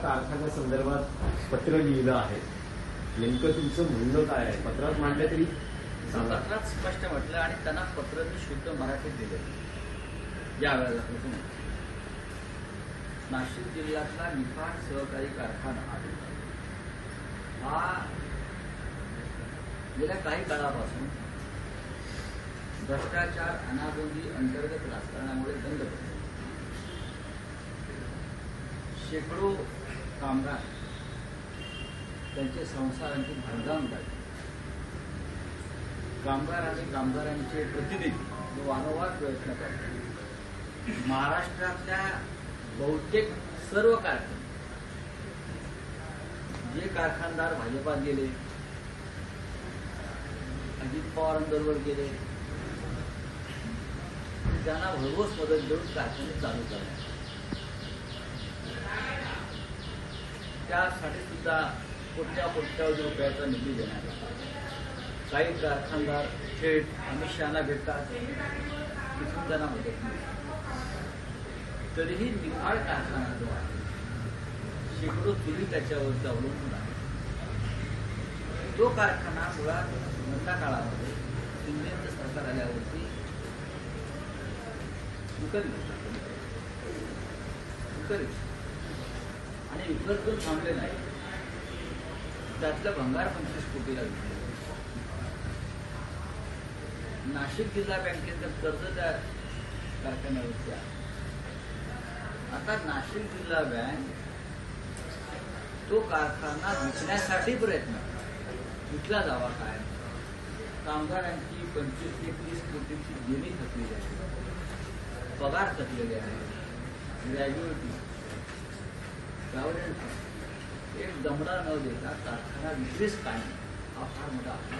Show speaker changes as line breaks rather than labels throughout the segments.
कारखान्यासंदर्भात पत्र लिहिलं आहे, नेमकं तुमचं म्हणणं काय आहे? पत्रात मांडलं तरी सांगा.
पत्रात स्पष्ट म्हटलं आणि त्यांना पत्र मी शुद्ध मराठीत दिलं. या वेळेला नाशिक जिल्ह्यातला निफाड सहकारी कारखाना हा गेल्या काही काळापासून भ्रष्टाचार, अनागोंदी, अंतर्गत राजकारणामुळे बंद पडला. शेकडो कामगार त्यांचे संसारांची भरधाव झाली. कामगार आणि कामगारांचे प्रतिनिधी वारंवार प्रयत्न करतात. महाराष्ट्रातल्या बहुतेक सर्व कारखाने, जे कारखानदार भाजपात गेले, अजित पवारांबरोबर गेले, त्यांना भरघोस मदत देऊन कारखाने चालू करण्यात. त्यासाठी सुद्धा कोट्यावधी रुपयाचा निधी देण्यात आला. काही कारखानदार थेट अमित शहाना भेटतात, तिथून त्यांना मदत मिळते. तरीही निफाड कारखाना जो आहे, शेकडो चुली त्याच्यावरती अवलंबून आहे. तो कारखाना मुळात मोठ्या काळामध्ये शिंदेचं सरकार आल्यावरती आणि विकत जो थांबले नाही, त्यातलं भंगार 25 कोटीला विकले. नाशिक जिल्हा बँकेचं कर्ज त्या कारखान्यावरती आहे. आता नाशिक जिल्हा बँक तो कारखाना विकण्यासाठी प्रयत्न, विकला जावा काय, कामगारांची 25 ते 30 कोटीची देणी थकलेली आहे, पगार थकलेले आहे, ग्रॅज्युएटी, एक दमडा न देता कारखाना विक्रीच काय, हा फार मोठा आहे.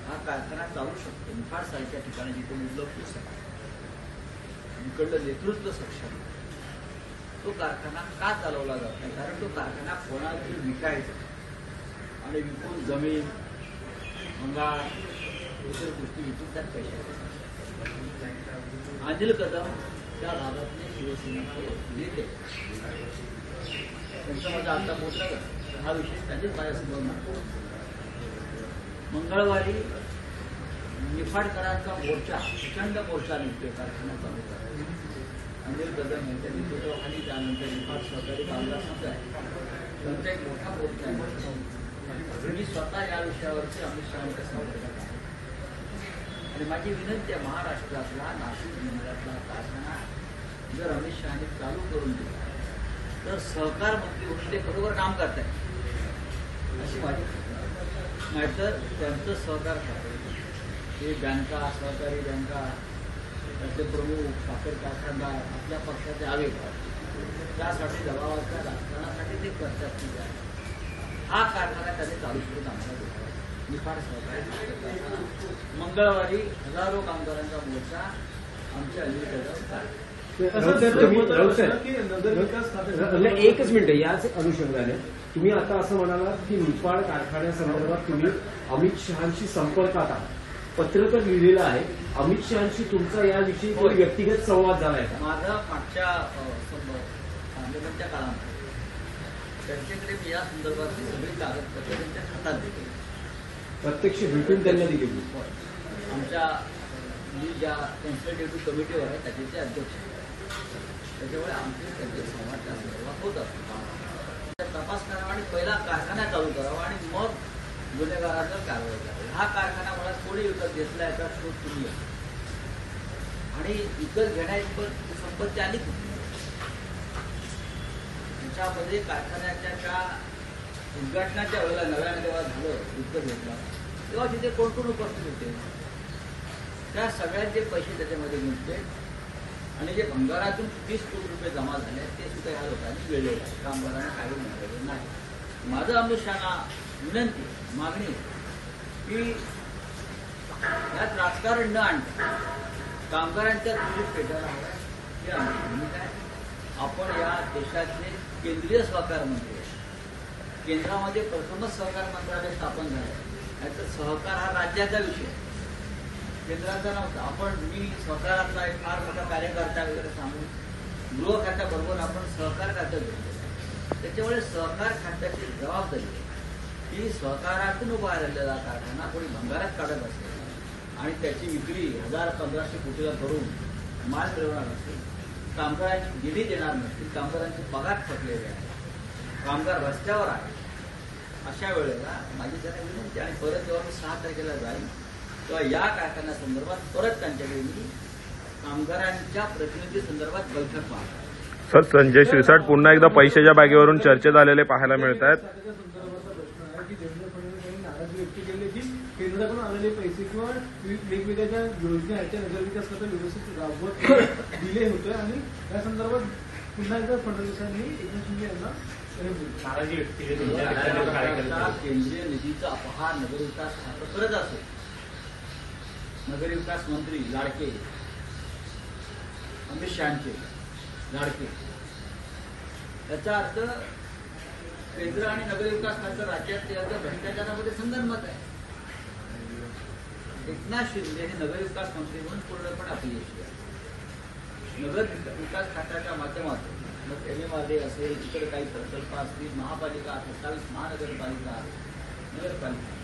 हा कारखाना चालू शकतो निफाड सारख्या ठिकाणी जिथे उपलब्ध आहे, इकडलं नेतृत्व सक्षम. तो कारखाना का चालवला जात नाही? कारण तो कारखाना कोणाला विकायचा आणि विकून जमीन, भंगार, इतर गोष्टी विकून त्यात पैसे. अनिल कदम त्या भागातले शिवसेनेचे नेते, त्यांचा माझा आता पोचला का हा विषय त्यांनीच माझ्यासमोर मांडला. मंगळवारी निफाडकरांचा मोर्चा, प्रचंड मोर्चा निघतोय कारखाना चालू करायचा. अनिल कदम यांच्या नेतृत्वाखाली त्यानंतर निफाड सहकारी कामगार संघ आहे, त्यांचा एक मोठा मोर्चा आहे. मी स्वतः या विषयावरती अमित शहाच्या संपर्कात आहे आणि माझी विनंती आहे, महाराष्ट्रातला नाशिक जिल्ह्यातला कारखाना जर अमित शहाने चालू करून दिला तर सहकार मंत्री म्हणून ते बरोबर काम करत आहे अशी माझी. नाहीतर त्यांचं सहकार हे बँका, सहकारी बँका, त्याचे प्रमुख, साखर कारखानदार आपल्या पक्षाचे आवेग, त्यासाठी दबावाच्या राजकारणासाठी ते करतात. ठीक आहे, हा कारखाना त्याने चालू करून आम्हाला देतात. निफाड सहकारी मंगळवारी हजारो कामगारांचा मोर्चा आमच्या
एकच मिनिट. याच अनुषंगाने तुम्ही आता असं म्हणालात की निफाड कारखान्यासंदर्भात तुम्ही अमित शहांशी संपर्कात आहात, पत्र तर लिहिलेलं आहे. अमित शहांशी तुमचा याविषयी व्यक्तिगत संवाद झालाय का?
माझा मागच्या आंदोलनाच्या काळामध्ये त्यांच्याकडे मी या संदर्भातली सगळी कागदपत्र त्यांच्या हातात दिली,
प्रत्यक्ष भेटून त्यांना दिली.
आमच्या मी ज्या कन्सल्टेटिव्ह कमिटीवर आहे त्याचे ते अध्यक्ष, त्याच्यामुळे आमचे त्यांचे संवाद त्या संदर्भात होत असतो. तपास करावा आणि पहिला कारखाना चालू करावा आणि मग गुन्हेगारांवर कारवाई करावी. हा कारखाना मला कोणी विकत घेतला याचा शोध तुम्ही आणि विकत घेण्याची संपत्ती आली कुठली? त्याच्यामध्ये कारखान्याच्या त्या उद्घाटनाच्या वेळेला नव्याने जेव्हा झालं, विकत घेतला तेव्हा तिथे कोण कोण उपस्थित होते, त्या सगळ्यांचे पैसे त्याच्यामध्ये गुंतले आणि जे भंगारातून 30 कोटी रुपये जमा झाले ते सुद्धा ह्या लोकांनी वेळले, कामगारांना काही मिळालेलं नाही. माझं अमित शहाना विनंती, मागणी की यात राजकारण न आणता कामगारांच्या चुलीत पेटायला हवं ही आमची भूमिका आहे. आपण या देशातले केंद्रीय सहकार मंत्री, केंद्रामध्ये प्रथमच सहकार मंत्रालय स्थापन झालं. याचा सहकार हा राज्याचा विषय, केंद्राचा नव्हता. आपण मी सहकारातला एक फार मोठा कार्यकर्ता वगैरे सांगून गृह खात्याबरोबर आपण सहकार खात्यात घेतलेलं आहे. ते त्याच्यामुळे सहकार खात्याची जबाबदारी ही सहकारातून उभा राहिलेला कारखाना कोणी भंगारात काढत असेल आणि त्याची विक्री 1000-1500 कोटीला करून माल मिळवणार असेल, कामगारांची दिली देणार नसतील, कामगारांचे पगार थकलेले आहेत, कामगार रस्त्यावर आहे, अशा वेळेला माझी त्यांना विनंती आणि परत जेव्हा मी 6 तारखेला जाईन तेव्हा या कारखान्यासंदर्भात परत त्यांच्याकडे मी कामगारांच्या प्रतिनिधी संदर्भात बैठक मागणार.
सर, संजय शिरसाट पुन्हा एकदा पैशाच्या बॅगेवरून चर्चेत आलेले पाहायला मिळत आहेत.
नाराजी व्यक्त केली की केंद्राकडून आलेले पैसे किंवा वेगवेगळ्या ज्या योजना आहेत त्या नगरविकास खात्यात व्यवस्थित राबवत दिले होते आणि त्या संदर्भात पुन्हा एकदा फडणवीसांनी एकनाथ शिंदे यांना नाराजी व्यक्त केली.
केंद्रीय निधीचा अपहार नगरविकास खातं करत असेल, नगरविकास मंत्री लाडके, अमित शहाचे लाडके, याचा अर्थ केंद्र आणि नगरविकास खातं राज्यात भ्रष्टाचारामध्ये संगनमत आहे. एकनाथ शिंदे हे नगरविकास मंत्री म्हणून पूर्णपणे अपयशी आहे. नगर विकास खात्याच्या माध्यमातून मग एमएमआरडी असेल, इतर काही प्रकल्प असतील, महापालिका, 27 महानगरपालिका, नगरपालिका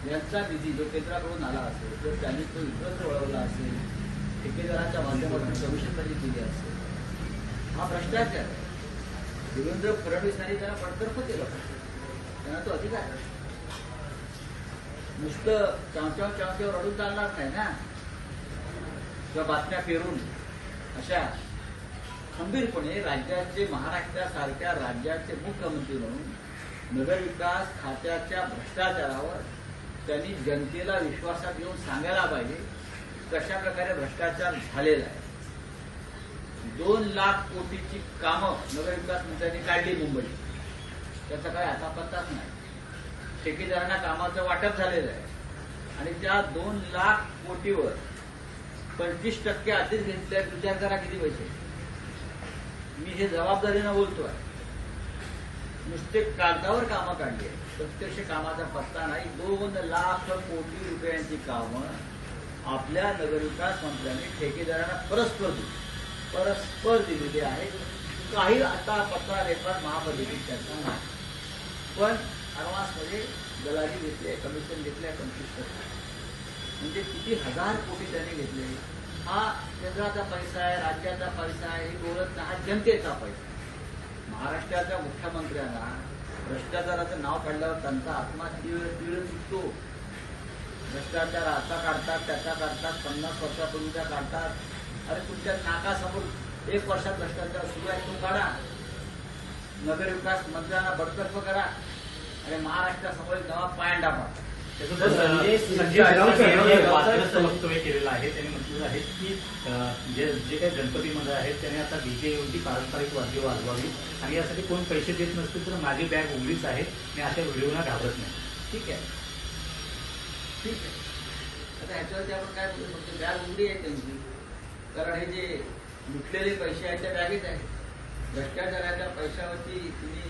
यांचा निधी जो केंद्राकडून आला असेल, जर त्यांनी तो इतरत्र वळवला असेल, ठेकेदाराच्या माध्यमातून कमिशनबाजी केली असेल, हा भ्रष्टाचार आहे. देवेंद्र फडणवीसांनी त्यांना बडतर्फ केलं पाहिजे, त्यांना तो अधिकार आहे. नुसतं चावचाव रडून चालणार नाही ना, किंवा बातम्या पेरून अशा खंबीरपणे राज्याचे, महाराष्ट्रासारख्या राज्याचे मुख्यमंत्री म्हणून नगरविकास खात्याच्या भ्रष्टाचारावर त्यांनी जनतेला विश्वासात घेऊन सांगायला पाहिजे कशा प्रकारे भ्रष्टाचार झालेला आहे. 2 लाख कोटीची कामं नगरविकास मंत्र्यांनी काढली मुंबईत, त्याचा काही आता पत्ताच नाही. ठेकेदारांना कामाचं वाटप झालेलं आहे आणि त्या 2 लाख कोटीवर 25% आधीच घेतल्या. विचार करा किती पैसे. मी हे जबाबदारीनं बोलतोय. नुसते कागदावर कामं काढली आहे, प्रत्यक्ष कामाचा पत्ता नाही. 2 लाख कोटी रुपयांची कामं आपल्या नगरविकास मंत्र्यांनी ठेकेदारांना परस्पर दिलेली आहेत. काही आता पत्रा रेफर महापालिकेत त्याचा नाही, पण ॲडव्हान्समध्ये दलाली घेतले, कमिशन घेतले 25%. म्हणजे किती 1000 कोटी त्यांनी घेतले. हा केंद्राचा पैसा आहे, राज्याचा पैसा आहे, हे बोलत नाही, हा जनतेचा पैसा. महाराष्ट्राच्या मुख्यमंत्र्यांना भ्रष्टाचाराचं नाव काढल्यावर त्यांचा आत्मा तीव्र चुकतो. भ्रष्टाचार असा काढतात, त्याचा काढतात, 50 वर्षापूर्वीचा काढतात. अरे तुमच्या नाकासमोर 1 वर्षात भ्रष्टाचार सुरू आहे, तो काढा. नगरविकास मंत्र्यांना बडतर्फ करा आणि महाराष्ट्रासमोर एक नवा पायंडा पाडा.
संजय शिरसाट वक्तव्य केलेलं आहे. त्यांनी म्हटलेलं आहे की जे काही गणपती मंडळ आहेत त्यांनी आता डीजे ऐवजी पारंपरिक वाद्य वाजवावी आणि यासाठी कोण पैसे देत नसतील तर माझी बॅग उघडीच आहे, मी अशा व्हिडिओला घाबरत नाही.
ठीक आहे, ठीक आहे. आता ह्याच्यावरती आपण काय बोलू शकतो? बॅग उघडी आहे त्यांची, कारण हे जे लुटलेले पैसे आहेत त्या बॅगेत आहेत. भ्रष्टाचाराच्या पैशावरती तुम्ही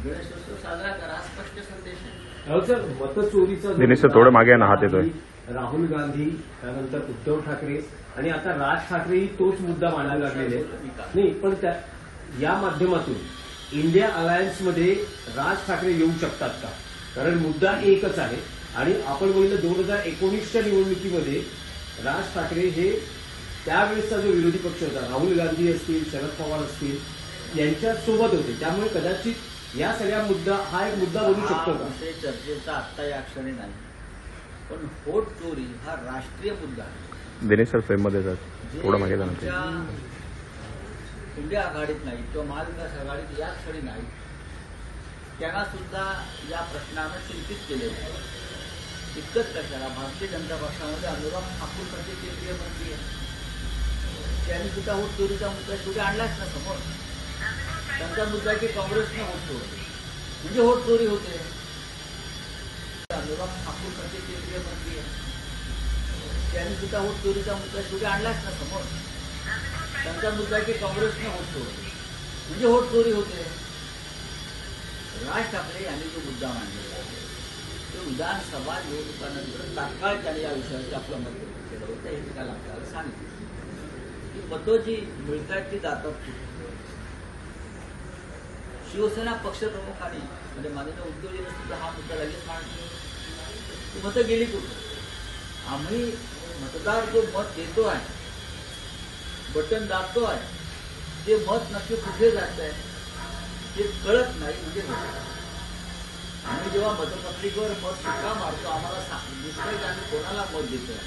गणेशोत्सव साजरा करा, हा स्पष्ट संदेश आहे.
सर, मतचोरीचा
दिनेश सर, थोडं मागे हात येतोय.
राहुल गांधी, त्यानंतर उद्धव ठाकरे आणि आता राज ठाकरेही तोच मुद्दा मांडायला लागलेले आहेत. नाही, पण या माध्यमातून इंडिया अलायन्समध्ये राज ठाकरे येऊ शकतात का? कारण मुद्दा एकच आहे आणि आपण बघितलं 2019च्या निवडणुकीमध्ये राज ठाकरे हे त्यावेळेसचा जो विरोधी पक्ष होता, राहुल गांधी असतील, शरद पवार असतील, यांच्या सोबत होते. त्यामुळे कदाचित या सगळ्या मुद्दा हा एक मुद्दा बनू शकतो का?
चर्चेचा आत्ता या क्षणी नाही, पण व्होट चोरी हा राष्ट्रीय मुद्दा आहे.
दिनेश सर फ्रेममध्ये जात थोडं मागे जाणार.
इंडिया आघाडीत नाही किंवा महाविकास आघाडीत या क्षणी नाही, त्यांना सुद्धा या प्रश्नानं चिंतित केलेलं आहे. इतकंच कशाला, भारतीय जनता पक्षामध्ये अनुराग ठाकूर सारखे केंद्रीय मंत्री आहेत, त्यांनी सुद्धा व्होट चोरीचा मुद्दा शेवटी आणलाच ना समोर. त्यांचा मुद्दा की काँग्रेसने व्होट चोरी, म्हणजे व्होट चोरी होते. अनुराग ठाकूर सारखे केंद्रीय मंत्री आहेत, त्यांनी सुद्धा व्होट चोरीचा मुद्दा शेवटी आणलाच ना समोर. त्यांचा मुद्दा की काँग्रेसने व्होट चोरी, म्हणजे व्होट चोरी होते. राज ठाकरे यांनी जो मुद्दा मांडलेला आहे तो विधानसभा निवडणुकानंतर तात्काळ त्यांनी या विषयावरती आपलं मत व्यक्त केलं होतं. हे काल आपल्याला सांगितलं की मतं जी मिळतात ती जातात. शिवसेना पक्षप्रमुखांनी म्हणजे माननीय उद्धवजींनी सुद्धा हा मुद्दा लगेच मांडला. ती मतं गेली कुठं? आम्ही मतदार जो मत देतो आहे, बटन दाबतो आहे, ते मत नक्की कुठे जात आहे ते कळत नाही. म्हणजे आम्ही जेव्हा मतपत्रिकेवर मत शिक्का मारतो आम्हाला दिसतंय की आम्ही कोणाला मत देतोय.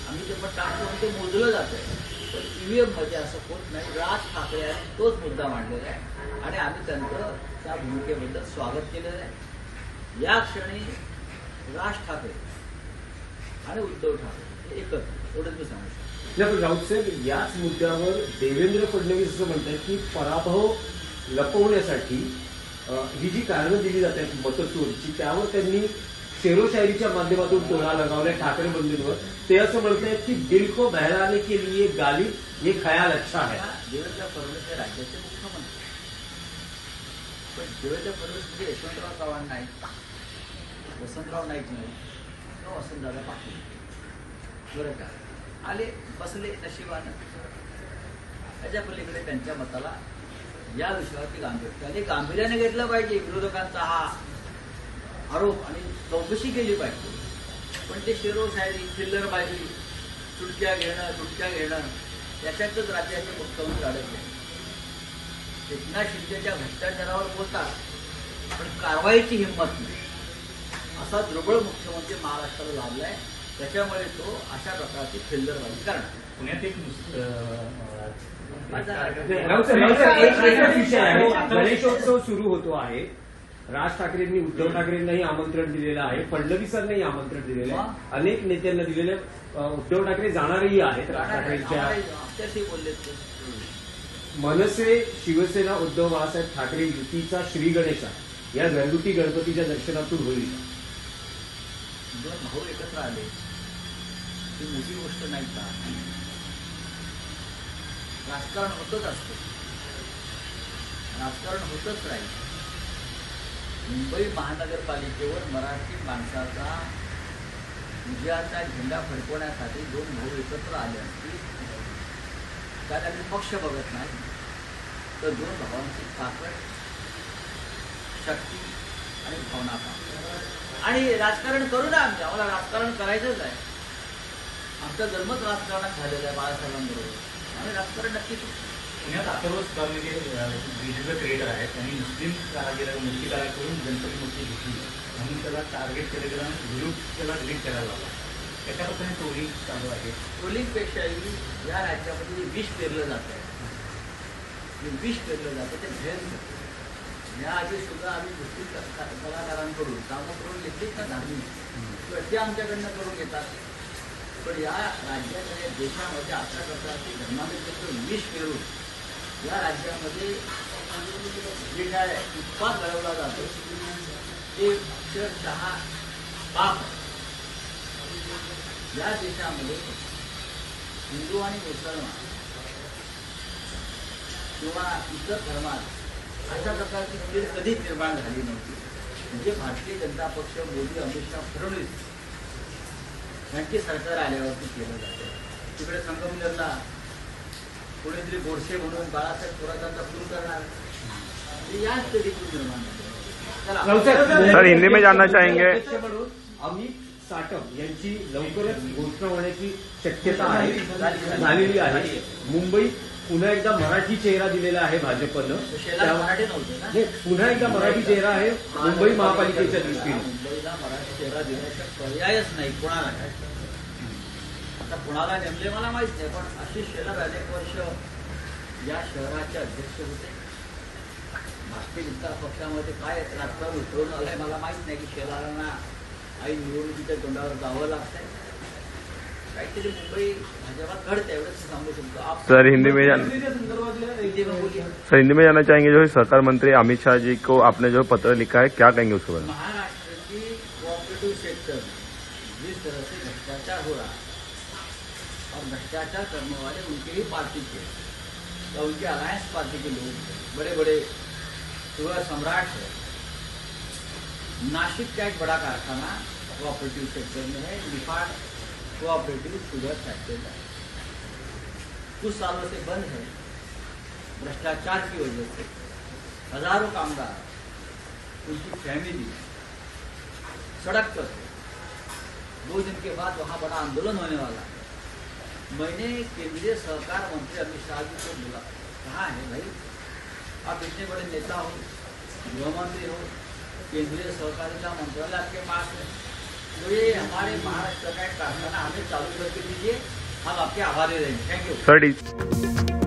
आम्ही ते मत टाकतो आणि ते मोजलं जात आहे. पण ईव्हीएम मध्ये असं होत नाही. राज ठाकरे यांनी तोच मुद्दा मांडलेला आहे आणि आम्ही त्यांचं त्या भूमिकेबद्दल स्वागत केलेलं आहे. या क्षणी राज ठाकरे आणि उद्धव ठाकरे एकत्र, एवढंच मी सांगू शकतो.
नाही, पण राऊत साहेब याच मुद्द्यावर देवेंद्र फडणवीस असं म्हणतात की पराभव लपवण्यासाठी ही जी कारणं दिली जात आहेत मतचोरीची, त्यावर त्यांनी शेरोशायरीच्या माध्यमातून टोळा लगावलाय ठाकरे बंधूंवर. ते असं म्हणतायत की दिल को बहलाने के लिए गाली ये खयाल अच्छा है.
देवेंद्र फडणवीस हे राज्याचे मुख्यमंत्री, पण देवेंद्र फडणवीस म्हणजे यशवंतराव चव्हाण नाही, वसंतराव नाईक नाही किंवा वसंतदादा पाटील. बरं का, आले बसले नशिबानं. त्याच्या पलीकडे त्यांच्या मताला या विषयावरती त्यांनी गांभीर्याने घेतलं पाहिजे. विरोधकांचा हा आरोप आणि चौकशी केली पाहिजे. पण ते शेरोशायरी, चिल्लरबाजी, चुटक्या घेणं याच्यातच राज्याचे मुख्यमंत्री अडकले. एकनाथ शिंदेच्या भ्रष्टाचारावर बोलतात पण कारवाईची हिंमत नाही, असा दुर्बळ मुख्यमंत्री महाराष्ट्राला लाभलाय. त्याच्यामुळे तो अशा प्रकारची चिल्लरबाजी करणार.
पुण्यात एक
एकच विषय आहे. गणेशोत्सव सुरू होतो आहे. राज ठाकरेंनी उद्धव ठाकरेंनाही आमंत्रण दिलेलं आहे, फडणवीसांनाही आमंत्रण दिलेलं आहे, अनेक नेत्यांना दिलेलं आहे. उद्धव ठाकरे जाणारही आहेत राज ठाकरेंच्या.
आमच्याशी बोलले ते
मनसे, शिवसेना, उद्धव बाळासाहेब ठाकरे युतीचा श्री गणेशा या घरगुती गणपतीच्या दर्शनातून होईल.
दोन भाऊ एकत्र आले ही मोठी गोष्ट नाही का? राजकारण होतच असतं, राजकारण होतच राहील. मुंबई महानगरपालिकेवर मराठी माणसाचा विजयाचा झेंडा फडकवण्यासाठी दोन भाऊ एकत्र आले असतील. त्यात आम्ही पक्ष बघत नाही, तर दोन भावांची ताकद, शक्ती आणि भावना पाहतो. आणि राजकारण करू ना, आम्हाला राजकारण करायचंच आहे. आमचा जन्मच राजकारणात झालेला आहे बाळासाहेबांबरोबर. आणि राजकारण नक्कीच
पुण्यात अथर्व सुतारने जे डिजिटल क्रिएटर आहेत त्यांनी मुस्लिम मूर्तिकाराकडून गणपती मूर्ती घेतली म्हणून त्याला टार्गेट केलं गेलं आणि व्हिडिओ त्याला डिलीट करायला लावला. त्याच्यापासून ट्रोलिंग चालू आहे.
ट्रोलिंगपेक्षाही या राज्यामध्ये जे विष पेरलं जात आहे, जे विष पेरलं जातं ते भयंकर. याआधी सुद्धा आम्ही मुस्लिम कलाकारांकडून कामं करून घेतलीच ना धार्मिक, ते आमच्याकडनं करून घेतात. पण या राज्याच्या देशामध्ये अशा प्रकारची धर्मांतरित विष पेरून या राज्यामध्ये जे काय उत्पाद घडवला जातो ते अक्षरशः पाप. या देशामध्ये हिंदू आणि मुसलमान किंवा इतर धर्मात अशा प्रकारची कीड कधीच निर्माण झाली नव्हती. म्हणजे भारतीय जनता पक्ष, मोदी, अमित शहा, फडणवीस यांची सरकार आल्यावरती केलं जातं. तिकडे संगमनेरला कोणीतरी गोडसे म्हणून बाळासाहेब थोरातांचा सुरू करणार, याच पिढीतून निर्माण झालं.
सर, हिंदी में जानना चाहेंगे.
म्हणून अमित साटम यांची लवकरच घोषणा होण्याची शक्यता आहे, झालेली आहे. मुंबईत पुन्हा एकदा मराठी चेहरा दिलेला आहे भाजपनं.
मराठी नव्हते ना,
पुन्हा एकदा मराठी चेहरा आहे मुंबई महापालिकेच्या दृष्टीने.
मुंबईला मराठी चेहरा देण्याचा पर्यायच नाही कोणाला. आता कोणाला नेमले मला माहित नाही, पण आशिष शेलार अनेक वर्ष या शहराचे अध्यक्ष होते. भारतीय जनता पक्षामध्ये काय राजकारण उतरवून आलंय मला माहित नाही की शेलारांना आई निवडणुकीच्या तोंडावर जावं लागतंय. काहीतरी मुंबई भाजपात घडतं एवढंच सांगू शकतो.
सर, हिंदी में जानना चाहेंगे जो सरकार मंत्री अमित शाह जी को आपने जो पत्र लिखा है, क्या कहेंगे उसके बारे में?
महाराष्ट्र की कोऑपरेटिव सेक्टर जिस तरह से भ्रष्टाचार हो रहा है और भ्रष्टाचार करने वाले उनके ही पार्टी के या उनके अलायंस पार्टी के लोग बड़े बड़े शुगर सम्राट है. नासिक का एक बड़ा कारखाना कोऑपरेटिव सेक्टर में है, निफाड कोऑपरेटिव शुगर फैक्ट्री है. कुछ सालों से बंद है भ्रष्टाचार की वजह से. हजारों कामगार, उनकी फैमिली सड़क पर थे। 2 दिन के बाद वहां बड़ा आंदोलन होने वाला है। मैंने केंद्रीय सहकार मंत्री अमित शाह जी को बोला, कहा है भाई आप इतने बड़े नेता हो, गृहमंत्री हो, केंद्रीय सहकारिता मंत्रालय आपके पास है, तो ये हमारे महाराष्ट्र का एक कारखाना हमें चालू करके दीजिए, हम आपके आभारी रहेंगे। Thank you
sir